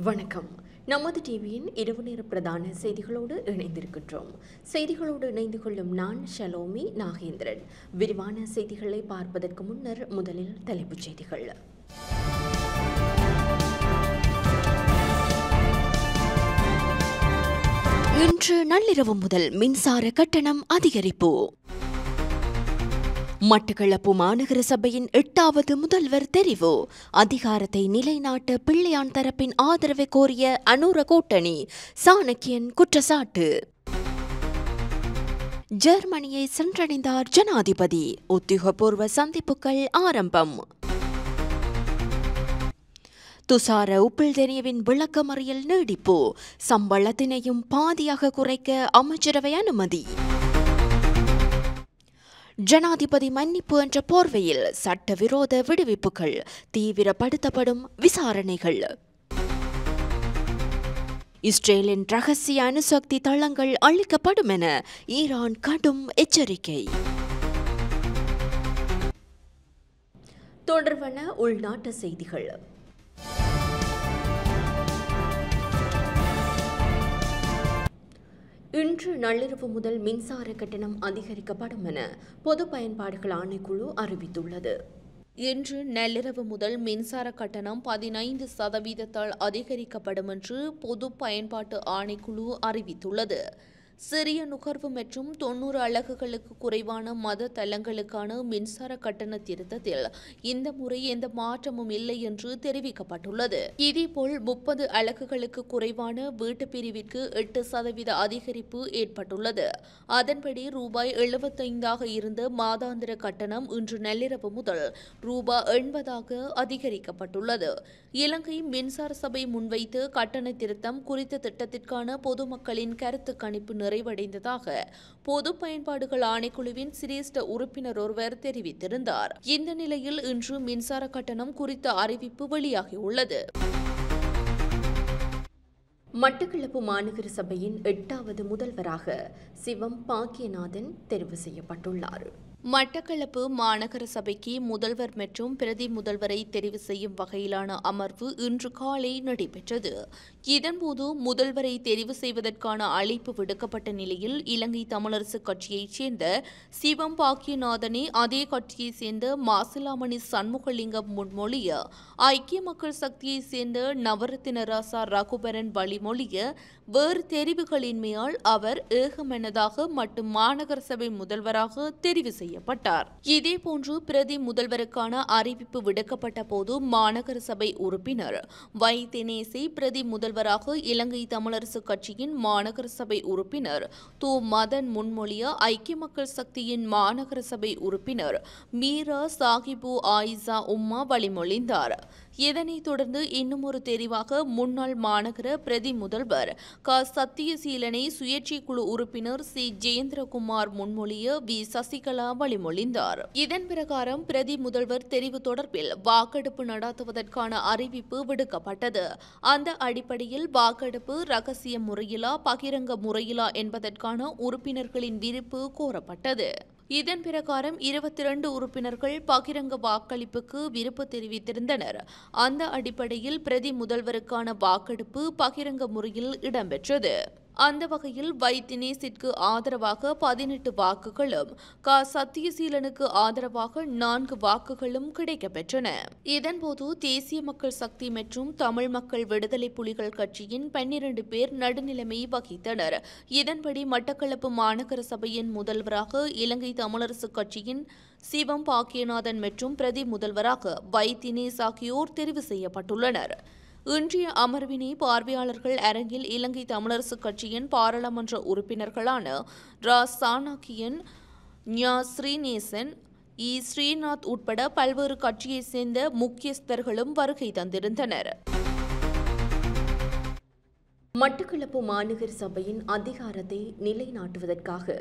வணக்கம். நமது டிவியின் இரவு நேர பிரதான செய்திகளோடு இணைந்திருக்கின்றோம். செய்திகளோடு இணைந்து கொள்ளும் நான் ஷலோமி நாகேந்திரன். விரிவான செய்திகளை பார்ப்பதற்கு முன்னர் முதலில் தலைப்புச் செய்திகள். இன்று நள்ளிரவு முதல் மின்சார கட்டணம் அதிகரிப்பு. மட்டக்களப்பு மாநகர சபையின் 8வது முதல்வர் தெரிவு. அதிகாரத்தை நிலைநாட்ட பிள்ளையான் தரப்பின் ஆதரவை கோரிய அனுர கூட்டணி. சாணக்கியன் குற்றச்சாட்டு. ஜெர்மனியை சென்றடைந்தார் ஜனாதிபதி. உத்தியோகபூர்வ சந்திப்புகள் ஆரம்பம். துஷார உப்பில்தெனியவின் விளக்கமறியல் நீடிப்பு. சம்பளத்தினையும் பாதியாக குறைக்க அமைச்சரவை அனுமதி. ஜனாதிபதி மன்னிப்பு என்ற போர்வையில் சட்டவிரோத விடுவிப்புகள். தீவிரப்படுத்தப்படும் விசாரணைகள். இஸ்ரேலின் ரகசிய அணுசக்தி தளங்கள் அழிக்கப்படும் என ஈரான் கடும் எச்சரிக்கை. தொடர்பான உள்நாட்டு செய்திகள். இன்று நள்ளிரவு முதல் மின்சார கட்டணம் அதிகரிக்கப்படும் என பொது பயன்பாடுகள் ஆணைக்குழு அறிவித்துள்ளது. இன்று நள்ளிரவு முதல் மின்சார கட்டணம் 15% அதிகரிக்கப்படும் என்று பொது பயன்பாட்டு ஆணைக்குழு அறிவித்துள்ளது. சிறிய நுகர்வு மற்றும் 90 அலகுகளுக்கு குறைவான மத தளங்களுக்கான மின்சார கட்டண திருத்தத்தில் இந்த முறை எந்த மாற்றமும் இல்லை என்று தெரிவிக்கப்பட்டுள்ளது. இதேபோல் 30 அலகுகளுக்கு குறைவான வீட்டு பிரிவிற்கு 8% அதிகரிப்பு ஏற்பட்டுள்ளது. அதன்படி ரூபாய் 75 இருந்த மாதாந்திர கட்டணம் இன்று நள்ளிரவு முதல் ரூபாய் 80 அதிகரிக்கப்பட்டுள்ளது. இலங்கை மின்சார சபை முன்வைத்து கட்டண திருத்தம் குறித்த திட்டத்திற்கான பொதுமக்களின் கருத்து கணிப்பு நிறைவடைந்ததாக பொது பயன்பாடுகள் ஆணைக்குழுவின் சிரேஷ்ட உறுப்பினர் ஒருவர் தெரிவித்திருந்தார். இந்த நிலையில் இன்று மின்சார கட்டணம் குறித்த அறிவிப்பு வெளியாகியுள்ளது. மட்டக்களப்பு மாநகர சபையின் 8வது முதல்வராக சிவம் பாக்கியநாதன் தெரிவு செய்யப்பட்டுள்ளார். மட்டக்களப்பு மாநகர சபைக்கு முதல்வர் மற்றும் பிரதி முதல்வரை தெரிவு செய்யும் வகையிலான அமர்வு இன்று காலை நடைபெற்றது. இதன்போது முதல்வரை தெரிவு செய்வதற்கான அழைப்பு விடுக்கப்பட்ட நிலையில் இலங்கை தமிழரசுக் கட்சியைச் சேர்ந்த சிவம் பாக்கியநாதனை அதே கட்சியைச் சேர்ந்த மாசிலாமணி சண்முகலிங்கம் முன்மொழிய, ஐக்கிய மக்கள் சக்தியைச் சேர்ந்த நவரத்தின ராசா ரகுபரன் வழிமொழிய, வேறு தெரிவுகளின்மையால் அவர் ஏகமனதாக மட்டும் மாநகர சபை முதல்வராக தெரிவு செய்யப்பட்டார். இதேபோன்று பிரதி முதல்வருக்கான அறிவிப்பு விடுக்கப்பட்ட போது மாநகர சபை உறுப்பினர் வை தினேசை பிரதி முதல்வராக இலங்கை தமிழரசு கட்சியின் மாநகர சபை உறுப்பினர் து மதன் முன்மொழிய, ஐக்கிய மக்கள் சக்தியின் மாநகர சபை உறுப்பினர் மீரா சாஹிபு ஆயிசா உம்மா வழிமொழிந்தார். இதனைத் தொடர்ந்து இன்னும் ஒரு தெரிவாக முன்னாள் மாநகர பிரதி முதல்வர் க சத்தியசீலனை சுயேட்சை குழு உறுப்பினர் சி ஜெயேந்திரகுமார் முன்மொழிய வி சசிகலா வழிமொழிந்தார். இதன் பிரகாரம் பிரதி முதல்வர் தெரிவு தொடர்பில் வாக்கெடுப்பு நடத்துவதற்கான அறிவிப்பு விடுக்கப்பட்டது. அந்த அடிப்படையில் வாக்கெடுப்பு ரகசிய முறையிலா பகிரங்க முறையிலா என்பதற்கான உறுப்பினர்களின் விருப்பு கோரப்பட்டது. இதன் பிரகாரம் 22 உறுப்பினர்கள் பகிரங்க வாக்களிப்புக்கு விருப்பு தெரிவித்திருந்தனர். அந்த அடிப்படையில் பிரதி முதல்வருக்கான வாக்கெடுப்பு பகிரங்க முறையில் இடம்பெற்றது. அந்த வகையில் வை தினேசிற்கு ஆதரவாக 18 வாக்குகளும் க சத்தியசீலனுக்கு ஆதரவாக 4 வாக்குகளும் கிடைக்கப்பெற்றன. இதன்போது தேசிய மக்கள் சக்தி மற்றும் தமிழ் மக்கள் விடுதலை புலிகள் கட்சியின் 12 பேர் நடுநிலைமை வகித்தனர். இதன்படி மட்டக்களப்பு மாநகர சபையின் முதல்வராக இலங்கை தமிழரசு கட்சியின் சிவம் பாக்கியநாதன் மற்றும் பிரதி முதல்வராக வை தினேஸ் ஆகியோர் தெரிவு செய்யப்பட்டுள்ளனர். இன்றைய அமர்வினை பார்வையாளர்கள் அரங்கில் இலங்கை தமிழரசு கட்சியின் பாராளுமன்ற உறுப்பினர்களான ரா சாணக்கியன், ஞா ஸ்ரீநேசன், இ ஸ்ரீநாத் உட்பட பல்வேறு கட்சியைச் சேர்ந்த முக்கியஸ்தர்களும் வருகை தந்திருந்தனர். மட்டக்களப்பு மாநகர சபையின் அதிகாரத்தை நிலைநாட்டுவதற்காக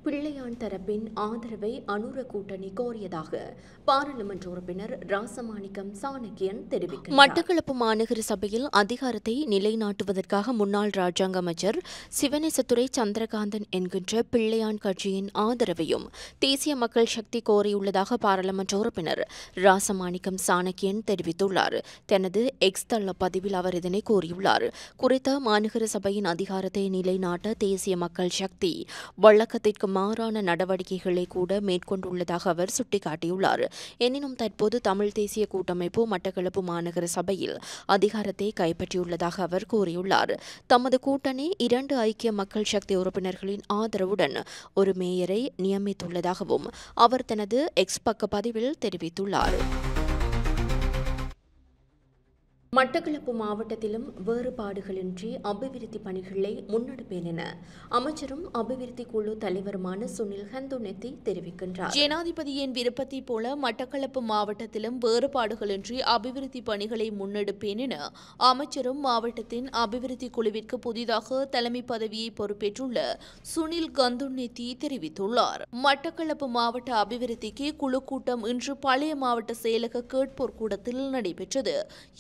பிள்ளையான் தரப்பின் ஆதரவை அனுர கூட்டணி கோரியதாக பாராளுமன்ற உறுப்பினர் ராசமாணிக்கம் சாணக்கியன் தெரிவித்தார். மட்டக்களப்பு மாநகர சபையில் அதிகாரத்தை நிலைநாட்டுவதற்காக முன்னாள் ராஜாங்க அமைச்சர் சிவனேசத்துறை சந்திரகாந்தன் என்கின்ற பிள்ளையான் கட்சியின் ஆதரவையும் தேசிய மக்கள் சக்தி கோரியுள்ளதாக பாராளுமன்ற உறுப்பினர் ராசமாணிக்கம் சாணக்கியன் தெரிவித்துள்ளார். தனது எக்ஸ் தள பதிவில் அவர் இதனை கூறியுள்ளார். குறித்த மாநகர சபையின் அதிகாரத்தை நிலைநாட்ட தேசிய மக்கள் சக்தி வழக்கத்திற்கு மாறான நடவடிக்கைகளை கூட மேற்கொண்டுள்ளதாக அவர் சுட்டிக்காட்டியுள்ளார். எனினும் தற்போது தமிழ் தேசிய கூட்டமைப்பு மட்டக்களப்பு மாநகர சபையில் அதிகாரத்தை கைப்பற்றியுள்ளதாக அவர் கூறியுள்ளார். தமது கூட்டணி 2 ஐக்கிய மக்கள் சக்தி உறுப்பினர்களின் ஆதரவுடன் ஒரு மேயரை நியமித்துள்ளதாகவும் அவர் தனது எக்ஸ் பக்க பதிவில் தெரிவித்துள்ளார். மட்டக்களப்பு மாவட்டத்திலும் வேறுபாடுகளின்றி அபிவிருத்தி பணிகளை முன்னெடுப்பேன் என அமைச்சரும் அபிவிருத்தி குழு தலைவருமான சுனில் ஹந்துனெத்தி தெரிவிக்கின்றார். ஜனாதிபதியின் விருப்பத்தை போல மட்டக்களப்பு மாவட்டத்திலும் வேறுபாடுகளின்றி அபிவிருத்தி பணிகளை முன்னெடுப்பேன் என அமைச்சரும் மாவட்டத்தின் அபிவிருத்தி குழுவிற்கு புதிதாக தலைமை பதவியை பொறுப்பேற்றுள்ள சுனில் கந்துனெத்தி தெரிவித்துள்ளார். மட்டக்களப்பு மாவட்ட அபிவிருத்திக்கு குழு கூட்டம் இன்று பழைய மாவட்ட செயலக கேட்போர் கூடத்தில் நடைபெற்றது.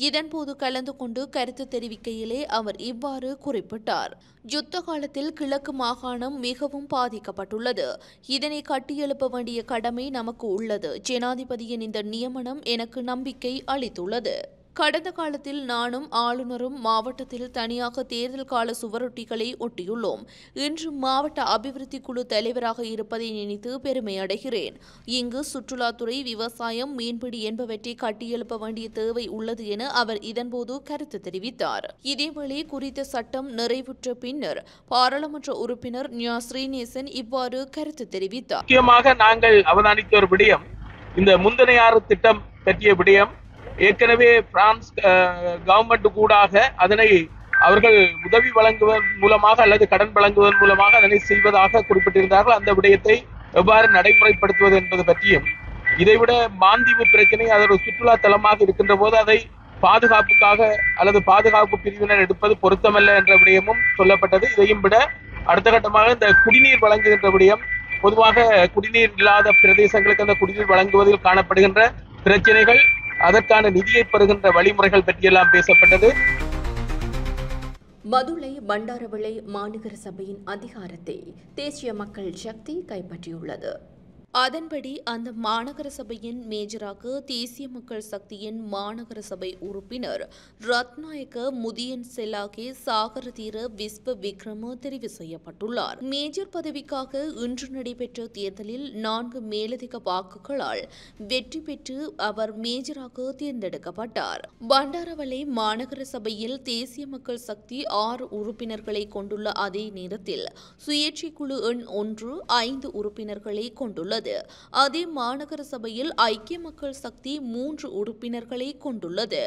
இதன்போது கலந்து கொண்டு கருத்து தெரிவிக்கையிலே அவர் இவ்வாறு குறிப்பிட்டார். யுத்த காலத்தில் கிழக்கு மாகாணம் மிகவும் பாதிக்கப்பட்டுள்ளது. இதனை கட்டியெழுப்ப வேண்டிய கடமை நமக்கு உள்ளது. ஜனாதிபதியின் இந்த நியமனம் எனக்கு நம்பிக்கை அளித்துள்ளது. கடந்த காலத்தில் நானும் ஆளுநரும் மாவட்டத்தில் தனியாக தேர்தல் கால சுவரொட்டிகளை ஒட்டியுள்ளோம். இன்று மாவட்ட அபிவிருத்தி குழு தலைவராக இருப்பதை நினைத்து பெருமை அடைகிறேன். இங்கு சுற்றுலாத்துறை, விவசாயம், மீன்பிடி என்பவற்றை கட்டியெழுப்ப வேண்டிய தேவை உள்ளது என அவர் இதன்போது கருத்து தெரிவித்தார். இதேவேளை குறித்த சட்டம் நிறைவுற்ற பின்னர் பாராளுமன்ற உறுப்பினர் ஞா ஸ்ரீநேசன் இவ்வாறு கருத்து தெரிவித்தார். முக்கியமாக நாங்கள் அவதானித்த ஒரு விடயம், இந்த முந்தனையாறு திட்டம் பற்றிய விடயம். ஏற்கனவே பிரான்ஸ் கவர்மெண்ட் கூடாக அதனை அவர்கள் உதவி வழங்குவதன் மூலமாக அல்லது கடன் வழங்குவதன் மூலமாக அதனை செய்வதாக குறிப்பிட்டிருந்தார்கள். அந்த விடயத்தை எவ்வாறு நடைமுறைப்படுத்துவது என்பது பற்றியும், இதைவிட மாந்தீவு பிரச்சனை அது ஒரு சுற்றுலா தலமாக இருக்கின்ற போது அதை பாதுகாப்புக்காக அல்லது பாதுகாப்பு பிரிவினர் எடுப்பது பொருத்தமல்ல என்ற விடயமும் சொல்லப்பட்டது. இதையும் விட அடுத்த கட்டமாக இந்த குடிநீர் வழங்குகின்ற விடயம், பொதுவாக குடிநீர் இல்லாத பிரதேசங்களுக்கு அந்த குடிநீர் வழங்குவதில் காணப்படுகின்ற பிரச்சனைகள், அதற்கான நிதியை பெறுகின்ற வழிமுறைகள் பற்றியெல்லாம் பேசப்பட்டது. மதுளை பண்டாரவளை மாநகர சபையின் அதிகாரத்தை தேசிய மக்கள் சக்தி கைப்பற்றியுள்ளது. அதன்படி அந்த மாநகர சபையின் மேஜராக தேசிய மக்கள் சக்தியின் மாநகர சபை உறுப்பினர் ரத்நாயக்க முதியன் செல்லாகே சாகரதீர விஸ்வ விக்ரம தெரிவு செய்யப்பட்டுள்ளார். மேஜர் பதவிக்காக இன்று நடைபெற்ற தேர்தலில் 4 மேலதிக வாக்குகளால் வெற்றி பெற்று அவர் மேஜராக தேர்ந்தெடுக்கப்பட்டார். பண்டாரவளை மாநகர சபையில் தேசிய மக்கள் சக்தி 6 உறுப்பினர்களை கொண்டுள்ள அதே நேரத்தில் சுயேட்சை குழு எண் 1 5 உறுப்பினர்களை கொண்டுள்ளது. அதே மாநகர சபையில் ஐக்கிய மக்கள் சக்தி 3 உறுப்பினர்களை கொண்டுள்ளது.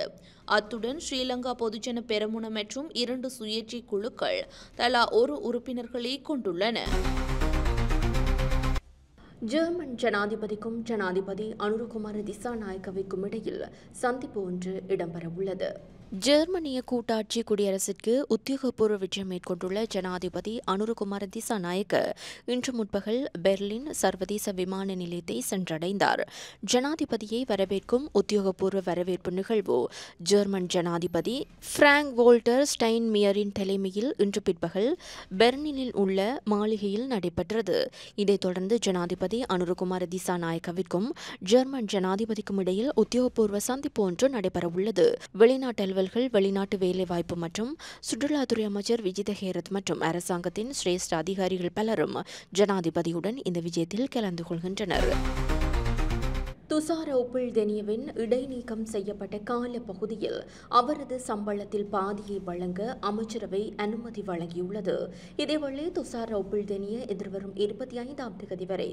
அத்துடன் ஸ்ரீலங்கா பொதுஜன பெரமுன மற்றும் 2 சுயேட்சை குழுக்கள் தலா 1 உறுப்பினர்களை கொண்டுள்ளன. ஜெர்மன் ஜனாதிபதிக்கும் ஜனாதிபதி அனுரகுமார திசாநாயக்கவிற்கும் இடையில் சந்திப்பு ஒன்று இடம்பெறவுள்ளது. ஜெர்மனிய கூட்டாட்சி குடியரசிற்கு உத்தியோகபூர்வ விஜயம் மேற்கொண்டுள்ள ஜனாதிபதி அனுரகுமார திசாநாயக்க இன்று முற்பகல் பெர்லின் சர்வதேச விமான நிலையத்தை சென்றடைந்தார். ஜனாதிபதியை வரவேற்கும் உத்தியோகபூர்வ வரவேற்பு நிகழ்வு ஜெர்மன் ஜனாதிபதி பிராங்க் வோல்டர் ஸ்டைன்மியரின் தலைமையில் இன்று பிற்பகல் பெர்லினில் உள்ள மாளிகையில் நடைபெற்றது. இதைத் தொடர்ந்து ஜனாதிபதி அனுரகுமார திசாநாயக்கவிற்கும் ஜெர்மன் ஜனாதிபதிக்கும் இடையில் உத்தியோகபூர்வ சந்திப்பு ஒன்று நடைபெறவுள்ளது. வெளிநாட்டு வெளிநாட்டு வேலைவாய்ப்பு மற்றும் சுற்றுலாத்துறை அமைச்சர் விஜித ஹேரத் மற்றும் அரசாங்கத்தின் சிரேஷ்ட அதிகாரிகள் பலரும் ஜனாதிபதியுடன் இந்த விஜயத்தில் கலந்து கொள்கின்றனர். துஷார உப்புல்தெனியவின் இடைநீக்கம் செய்யப்பட்ட கால பகுதியில் அவரது சம்பளத்தில் பாதியை வழங்க அமைச்சரவை அனுமதி வழங்கியுள்ளது. இதேவேளை துஷார உப்புல்தெனிய எதிர்வரும் 25ஆம் தேதி வரை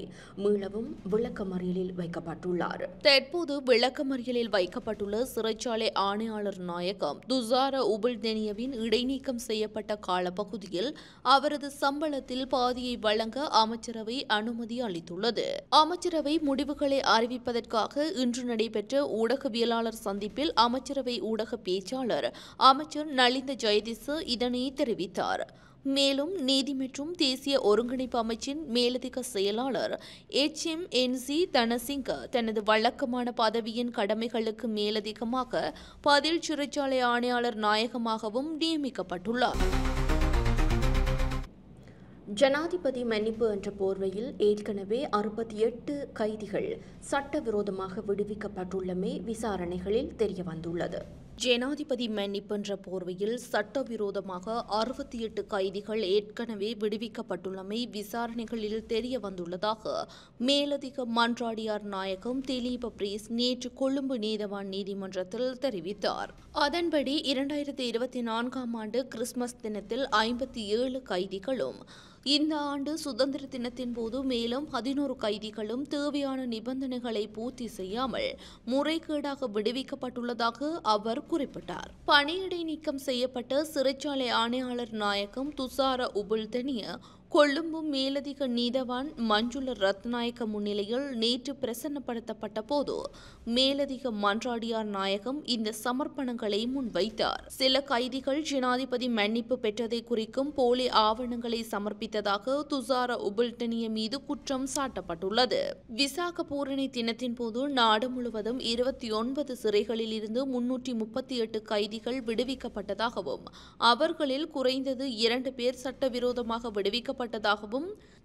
மீளவும் விளக்கமறியலில் வைக்கப்பட்டுள்ளார். தற்போது விளக்கமறியலில் வைக்கப்பட்டுள்ள சிறைச்சாலை ஆணையாளர் நாயகம் துஷார உப்புல்தெனியவின் இடைநீக்கம் செய்யப்பட்ட காலப்பகுதியில் அவரது சம்பளத்தில் பாதியை வழங்க அமைச்சரவை அனுமதி அளித்துள்ளது. அமைச்சரவை முடிவுகளை அறிவிப்பதற்கு செய்வதற்காக இன்று நடைபெற்ற ஊடகவியலாளர் சந்திப்பில் அமைச்சரவை ஊடக பேச்சாளர் அமைச்சர் நலிந்த ஜெயதிச இதனை தெரிவித்தார். மேலும் நீதி மற்றும் தேசிய ஒருங்கிணைப்பு அமைச்சின் மேலதிக செயலாளர் HMNC தனசிங்க தனது வழக்கமான பதவியின் கடமைகளுக்கு மேலதிகமாக பதில் சிறைச்சாலை ஆணையாளர் நாயகமாகவும் நியமிக்கப்பட்டுள்ளார். ஜனாதிபதி மன்னிப்பு என்ற போர்வையில் ஏற்கனவே 68 கைதிகள் சட்டவிரோதமாக விடுவிக்கப்பட்டுள்ளமை விசாரணைகளில் தெரியவந்துள்ளது. ஜனாதிபதி மன்னிப்பு என்ற போர்வையில் சட்டவிரோதமாக 68 கைதிகள் ஏற்கனவே விடுவிக்கப்பட்டுள்ளமை விசாரணைகளில் தெரிய வந்துள்ளதாக மேலதிக மன்றாடியார் நாயகம் திலீப பிரீஸ் நேற்று கொழும்பு நீதவான் நீதிமன்றத்தில் தெரிவித்தார். அதன்படி 2024ஆம் ஆண்டு கிறிஸ்துமஸ் தினத்தில் 57 கைதிகளும் இந்த ஆண்டு சுதந்திர தினத்தின் போது மேலும் 11 கைதிகளும் தேவையான நிபந்தனைகளை பூர்த்தி செய்யாமல் முறைகேடாக விடுவிக்கப்பட்டுள்ளதாக அவர் குறிப்பிட்டார். பணியிடை நீக்கம் செய்யப்பட்ட சிறைச்சாலை ஆணையாளர் நாயகம் துசார உபுல்தனிய கொழும்பு மேலதிக நீதவான் மஞ்சுள ரத்நாயக்க முன்னிலையில் நேற்று பிரசன்னப்படுத்தப்பட்ட போது மேலதிக மன்றாடியார் நாயகம் இந்த சமர்ப்பணங்களை முன்வைத்தார். சில கைதிகள் ஜனாதிபதி மன்னிப்பு பெற்றதை குறிக்கும் போலி ஆவணங்களை சமர்ப்பித்ததாக துசார உபுல்டனிய மீது குற்றம் சாட்டப்பட்டுள்ளது. விசாக பூரணி தினத்தின் போது நாடு முழுவதும் 29 சிறைகளில் இருந்து 338 கைதிகள் விடுவிக்கப்பட்டதாகவும் அவர்களில் குறைந்தது 2 பேர் சட்டவிரோதமாக விடுவிக்கப்பட்டதாகவும்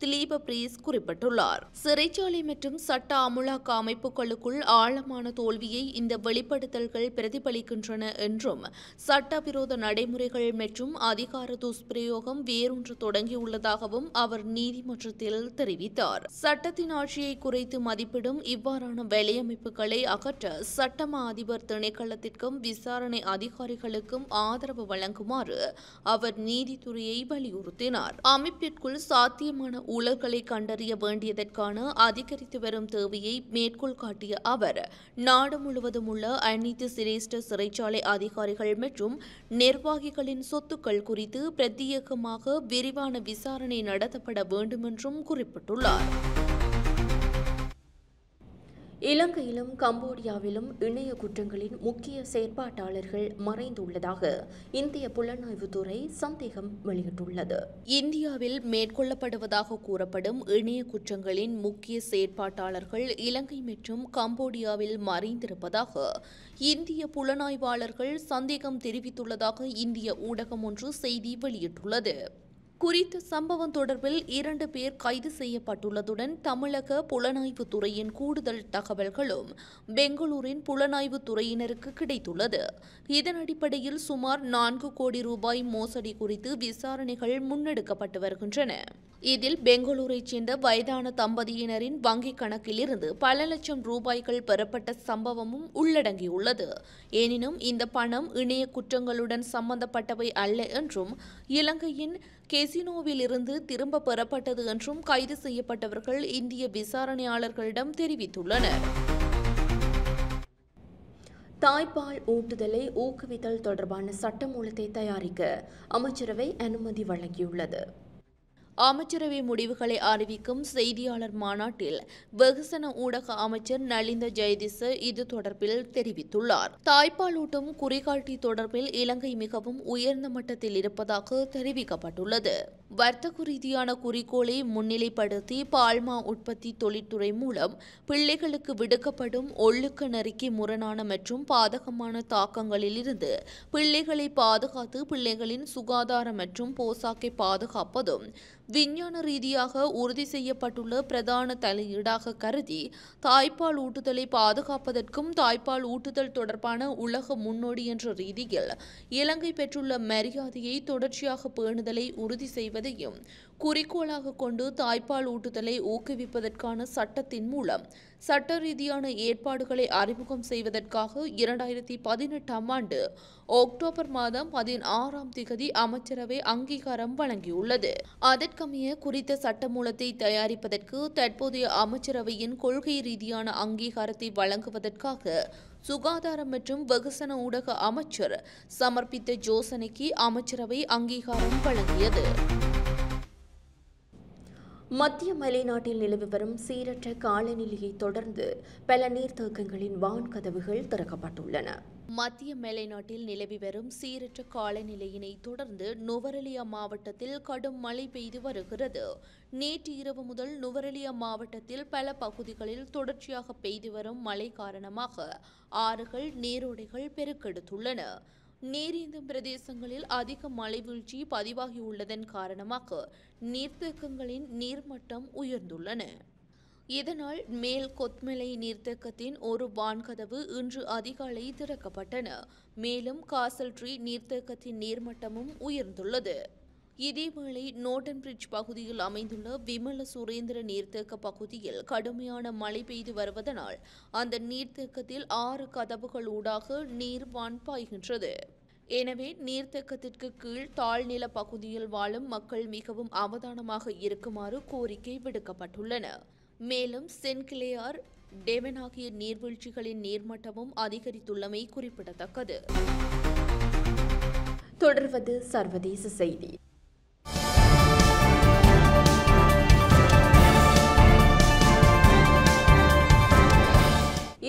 திலீப பிரீஸ் குறிப்பிட்டுள்ளார். சிறைச்சாலை மற்றும் சட்ட அமுலாக்க அமைப்புகளுக்குள் ஆழமான தோல்வியை இந்த வெளிப்படுத்தல்கள் பிரதிபலிக்கின்றன என்றும் சட்டவிரோத நடைமுறைகள் மற்றும் அதிகார துஷ்பிரயோகம் வேரூன்று தொடங்கியுள்ளதாகவும் அவர் நீதிமன்றத்தில் தெரிவித்தார். சட்டத்தின் ஆட்சியை குறைத்து மதிப்பிடும் இவ்வாறான வேலையமைப்புகளை அகற்ற சட்டமா அதிபர் திணைக்களத்திற்கும் விசாரணை அதிகாரிகளுக்கும் ஆதரவு வழங்குமாறு அவர் நீதித்துறையை வலியுறுத்தினார். அமைப்பிற்குள் சாத்தியமான ஊழல்களை கண்டறிய வேண்டியதற்கான அதிகரித்து வரும் தேவையை மேற்கோள் காட்டிய அவர் நாடு முழுவதும் உள்ள அனைத்து சிரேஷ்ட சிறைச்சாலை அதிகாரிகள் மற்றும் நிர்வாகிகளின் சொத்துக்கள் குறித்து பிரத்யேகமாக விரிவான விசாரணை நடத்தப்பட வேண்டும் என்றும் குறிப்பிட்டுள்ளார். இலங்கையிலும் கம்போடியாவிலும் இணைய குற்றங்களின் முக்கிய செயற்பாட்டாளர்கள் மறைந்துள்ளதாக இந்திய புலனாய்வுத்துறை சந்தேகம் வெளியிட்டுள்ளது. இந்தியாவில் மேற்கொள்ளப்படுவதாக கூறப்படும் இணைய குற்றங்களின் முக்கிய செயற்பாட்டாளர்கள் இலங்கை மற்றும் கம்போடியாவில் மறைந்திருப்பதாக இந்திய புலனாய்வாளர்கள் சந்தேகம் தெரிவித்துள்ளதாக இந்திய ஊடகம் ஒன்று செய்தி வெளியிட்டுள்ளது. குறித்த சம்பவம் தொடர்பில் 2 பேர் கைது செய்யப்பட்டுள்ளதுடன் தமிழக புலனாய்வு துறையின் கூடுதல் தகவல்களும் பெங்களூரின் புலனாய்வு துறையினருக்கு கிடைத்துள்ளது. இதன் அடிப்படையில் சுமார் 4 கோடி ரூபாய் மோசடி குறித்து விசாரணைகள் முன்னெடுக்கப்பட்டு வருகின்றன. இதில் பெங்களூரைச் சேர்ந்த வயதான தம்பதியினரின் வங்கிக் கணக்கிலிருந்து பல லட்சம் ரூபாய்கள் பெறப்பட்ட சம்பவமும் உள்ளடங்கியுள்ளது. எனினும் இந்த பணம் இணைய குற்றங்களுடன் சம்பந்தப்பட்டவை அல்ல என்றும் இலங்கையின் கெசினோவில் இருந்து திரும்ப பெறப்பட்டது என்றும் கைது செய்யப்பட்டவர்கள் இந்திய விசாரணையாளர்களிடம் தெரிவித்துள்ளனர். தாய்ப்பால் ஊட்டுதலை ஊக்குவித்தல் தொடர்பான சட்டமூலத்தை தயாரிக்க அமைச்சரவை அனுமதி வழங்கியுள்ளது. அமைச்சரவை முடிவுகளை அறிவிக்கும் செய்தியாளர் மாநாட்டில் வெகுசன ஊடக அமைச்சர் நலிந்த ஜெயதிச இது தொடர்பில் தெரிவித்துள்ளார். தாய்ப்பாலூட்டும் குறிகாட்டி தொடர்பில் இலங்கை மிகவும் உயர்ந்த மட்டத்தில் இருப்பதாக தெரிவிக்கப்பட்டுள்ளது. வர்த்தக ரீதியான குறிக்கோளை முன்னிலைப்படுத்தி பால்மா உற்பத்தி தொழிற்துறை மூலம் பிள்ளைகளுக்கு விடுக்கப்படும் ஒழுக்க நெறிக்கு முரணான மற்றும் பாதகமான தாக்கங்களிலிருந்து பிள்ளைகளை பாதுகாத்து பிள்ளைகளின் சுகாதார மற்றும் போசாக்கை பாதுகாப்பதும் விஞ்ஞான ரீதியாக உறுதி செய்யப்பட்டுள்ள பிரதான தலையீடாக கருதி தாய்ப்பால் ஊட்டுதலை பாதுகாப்பதற்கும் தாய்ப்பால் ஊட்டுதல் தொடர்பான உலக முன்னோடி என்ற ரீதியில் இலங்கை பெற்றுள்ள மரியாதையை தொடர்ச்சியாக பேணுதலை உறுதி செய்வதையும் குறிக்கோளாக கொண்டு தாய்ப்பால் ஊட்டுதலை ஊக்குவிப்பதற்கான சட்டத்தின் மூலம் சட்ட ரீதியான ஏற்பாடுகளை அறிமுகம் செய்வதற்காக 2018ஆம் ஆண்டு அக்டோபர் மாதம் 16ஆம் திகதி அமைச்சரவை அங்கீகாரம் வழங்கியுள்ளது. அதற்கமைய குறித்த சட்டமூலத்தை தயாரிப்பதற்கு தற்போதைய அமைச்சரவையின் கொள்கை ரீதியான அங்கீகாரத்தை வழங்குவதற்காக சுகாதாரம் மற்றும் வெகுசன ஊடக அமைச்சர் சமர்ப்பித்த யோசனைக்கு அமைச்சரவை அங்கீகாரம் வழங்கியது. மத்திய மலைநாட்டில் நிலவி வரும் சீரற்ற காலநிலையை தொடர்ந்து பல நீர்த்தேக்கங்களின் வான்கதவுகள் திறக்கப்பட்டுள்ளன. மத்திய மலைநாட்டில் நிலவி வரும் சீரற்ற காலநிலையினை தொடர்ந்து நுவரெலியா மாவட்டத்தில் கடும் மழை பெய்து வருகிறது. நேற்று இரவு முதல் நுவரெலியா மாவட்டத்தில் பல பகுதிகளில் தொடர்ச்சியாக பெய்து வரும் மழை காரணமாக ஆறுகள், நீரோடைகள் பெருக்கெடுத்துள்ளன. நீரேந்தும் பிரதேசங்களில் அதிக மழை வீழ்ச்சி பதிவாகியுள்ளதன் காரணமாக நீர்த்தேக்கங்களின் நீர்மட்டம் உயர்ந்துள்ளன. இதனால் மேல் கொத்மலை நீர்த்தேக்கத்தின் ஒரு வான்கதவு இன்று அதிகாலை திறக்கப்பட்டன. மேலும் காசல் ட்ரீ நீர்த்தேக்கத்தின் நீர்மட்டமும் உயர்ந்துள்ளது. இதேவேளை நோட்டன் பிரிட்ஜ் பகுதியில் அமைந்துள்ள விமல சுரேந்திர நீர்த்தேக்க பகுதியில் கடுமையான மழை பெய்து வருவதனால் அந்த நீர்த்தேக்கத்தில் 6 கதவுகள் ஊடாக நீர் வான் பாய்கின்றது. எனவே நீர்த்தேக்கத்திற்கு கீழ் தாழ்நில பகுதியில் வாழும் மக்கள் மிகவும் அவதானமாக இருக்குமாறு கோரிக்கை விடுக்கப்பட்டுள்ளன. மேலும் சென்ட் கிளேர், டெவன் ஆகிய நீர்வீழ்ச்சிகளின் நீர்மட்டமும் அதிகரித்துள்ளமை குறிப்பிடத்தக்கது. தொடர்வது சர்வதேச செய்தி.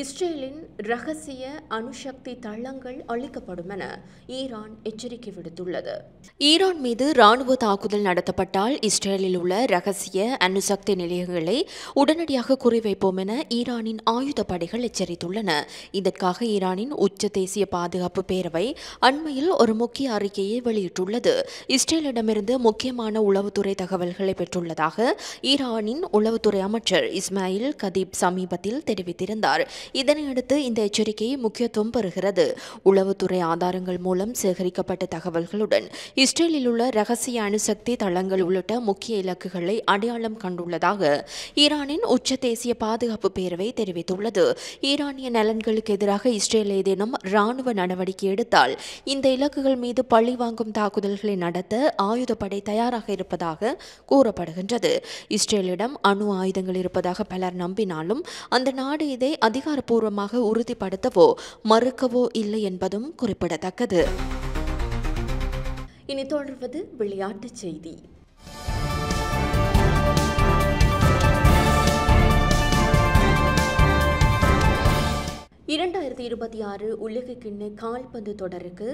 இஸ்ரேலின் ரகசிய அணுசக்தி தளங்கள் அழிக்கப்படும் என ஈரான் எச்சரிக்கை விடுத்துள்ளது. ஈரான் மீது ராணுவ தாக்குதல் நடத்தப்பட்டால் இஸ்ரேலில் உள்ள ரகசிய அணுசக்தி நிலையங்களை உடனடியாக குறிவைப்போம் என ஈரானின் ஆயுத படைகள் எச்சரித்துள்ளன. இதற்காக ஈரானின் உச்ச தேசிய பாதுகாப்பு பேரவை அண்மையில் ஒரு முக்கிய அறிக்கையை வெளியிட்டுள்ளது. இஸ்ரேலிடமிருந்து முக்கியமான உளவுத்துறை தகவல்களை பெற்றுள்ளதாக ஈரானின் உளவுத்துறை அமைச்சர் இஸ்மாயில் கதீப் சமீபத்தில் தெரிவித்திருந்தார். இதனையடுத்து இந்த எச்சரிக்கை முக்கியத்துவம் பெறுகிறது. உளவுத்துறை ஆதாரங்கள் மூலம் சேகரிக்கப்பட்ட தகவல்களுடன் இஸ்ரேலில் உள்ள ரகசிய அணுசக்தி தளங்கள் உள்ளிட்ட முக்கிய இலக்குகளை அடையாளம் கண்டுள்ளதாக ஈரானின் உச்ச தேசிய பாதுகாப்பு பேரவை தெரிவித்துள்ளது. ஈரானிய நலன்களுக்கு எதிராக இஸ்ரேல் ஏதேனும் ராணுவ நடவடிக்கை எடுத்தால் இந்த இலக்குகள் மீது பழிவாங்கும் தாக்குதல்களை நடத்த ஆயுதப்படை தயாராக இருப்பதாக கூறப்படுகின்றது. இஸ்ரேலிடம் அணு ஆயுதங்கள் இருப்பதாக பலர் நம்பினாலும் அந்த நாடு இதை அதிகாரப்பூர்வமாக உறுதிப்படுத்தவோ மறுக்கவோ இல்லை என்பதும் குறிப்பிடத்தக்கது. இனி தொடர்வது விளையாட்டுச் செய்தி. உலகக்கிண்ண கால்பந்து தொடருக்கு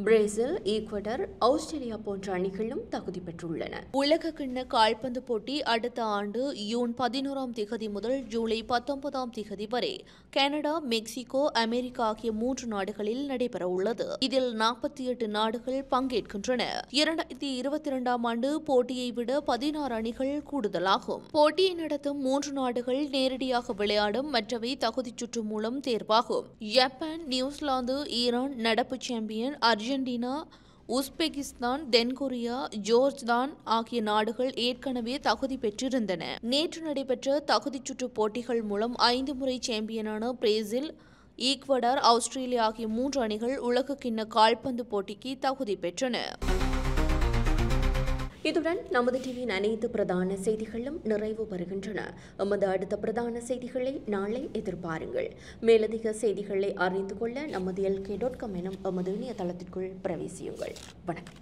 பிரேசில், ஈக்வடர், ஆஸ்திரேலியா போன்ற அணிகளும் தகுதி பெற்றுள்ளன. உலகக்கிண்ண கால்பந்து போட்டி அடுத்த ஆண்டு ஜூன் 11 முதல் ஜூலை 19 வரை கனடா, மெக்சிகோ, அமெரிக்கா ஆகிய 3 நாடுகளில் நடைபெற உள்ளது. இதில் 48 நாடுகள் பங்கேற்கின்றன. 2022 ஆண்டு போட்டியை விட 16 அணிகள் கூடுதலாகும். போட்டியை நடத்தும் 3 நாடுகள் நேரடியாக விளையாடும், மற்றவை தகுதிச் சுற்று மூலம் தேர்வாகும். ஜப்பான், நியூசிலாந்து, ஈரான், நடப்பு சாம்பியன் அர்ஜென்டினா, உஸ்பெகிஸ்தான், தென்கொரியா, ஜோர்ஜ்தான் ஆகிய நாடுகள் ஏற்கனவே தகுதி பெற்றிருந்தன. நேற்று நடைபெற்ற தகுதிச் சுற்று போட்டிகள் மூலம் 5 முறை சாம்பியனான பிரேசில், ஈக்வடார், ஆஸ்திரேலியா ஆகிய 3 அணிகள் உலகக்கிண்ண கால்பந்து போட்டிக்கு தகுதி பெற்றன. இதுடன் நமது டிவியின் அனைத்து பிரதான செய்திகளும் நிறைவு பெறுகின்றன. எமது அடுத்த பிரதான செய்திகளை நாளை எதிர்பாருங்கள். மேலதிக செய்திகளை அறிந்து கொள்ள நமது LK.com எனும் எமது இணையதளத்திற்குள் பிரவேசியுங்கள். வணக்கம்.